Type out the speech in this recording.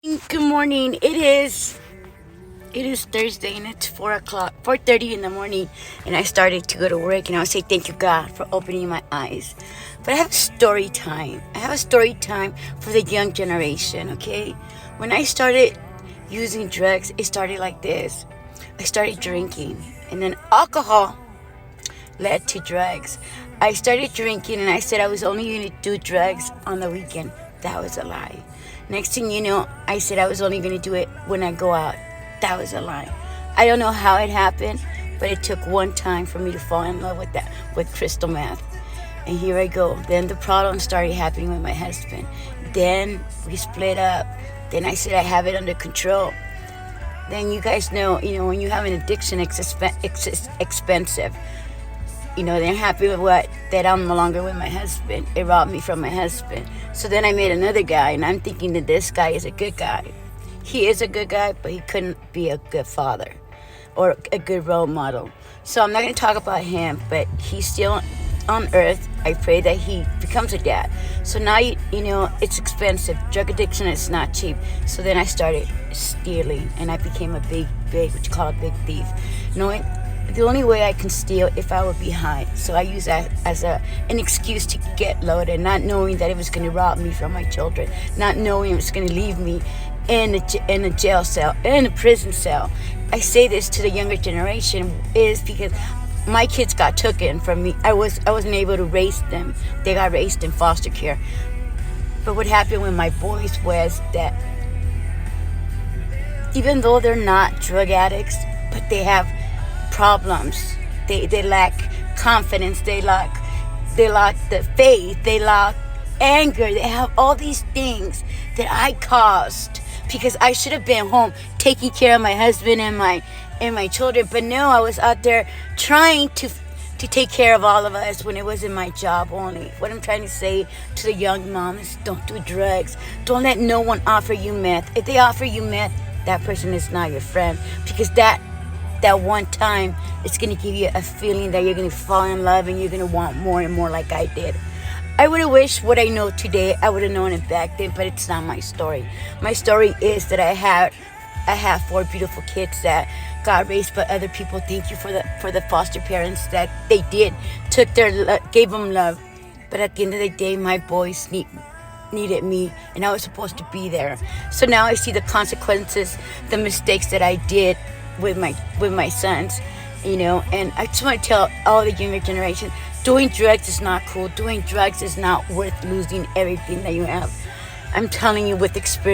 Good morning. It is Thursday and it's 4:30 in the morning, and I started to go to work, and I would say thank you God for opening my eyes. But I have a story time. For the young generation, okay? When I started using drugs, it started like this. I started drinking, and then alcohol led to drugs. I started drinking and I said I was only going to do drugs on the weekend. That was a lie. Next thing you know, I said I was only going to do it when I go out. That was a lie. I don't know how it happened, but it took one time for me to fall in love with crystal meth. And here I go. Then the problem started happening with my husband. Then we split up. Then I said I have it under control. Then you guys know, when you have an addiction, it's expensive. They're happy with that I'm no longer with my husband. It robbed me from my husband. So then I met another guy, and I'm thinking that this guy is a good guy. He is a good guy, but he couldn't be a good father or a good role model. So I'm not going to talk about him, but he's still on earth. I pray that he becomes a dad. So now, it's expensive. Drug addiction is not cheap. So then I started stealing, and I became a big, what you call a big thief. Knowing the only way I can steal if I would be high. So I use that as an excuse to get loaded, not knowing that it was going to rob me from my children, not knowing it was going to leave me in a jail cell, in a prison cell. I say this to the younger generation is because my kids got taken from me. I wasn't able to raise them. They got raised in foster care. But what happened with my boys was that even though they're not drug addicts, but they have problems. They lack confidence. They lack the faith. They lack anger. They have all these things that I caused because I should have been home taking care of my husband and my children. But no, I was out there trying to take care of all of us when it wasn't my job only. What I'm trying to say to the young moms, don't do drugs. Don't let no one offer you meth. If they offer you meth, that person is not your friend, because that one time, it's going to give you a feeling that you're going to fall in love and you're going to want more and more, like I did. I would have wished what I know today, I would have known it back then, but it's not my story. My story is that I have 4 beautiful kids that got raised by other people. Thank you for the foster parents that they gave them love. But at the end of the day, my boys needed me, and I was supposed to be there. So now I see the consequences, the mistakes that I did with my sons, and I just want to tell all the younger generation, doing drugs is not cool. Doing drugs is not worth losing everything that you have. I'm telling you with experience.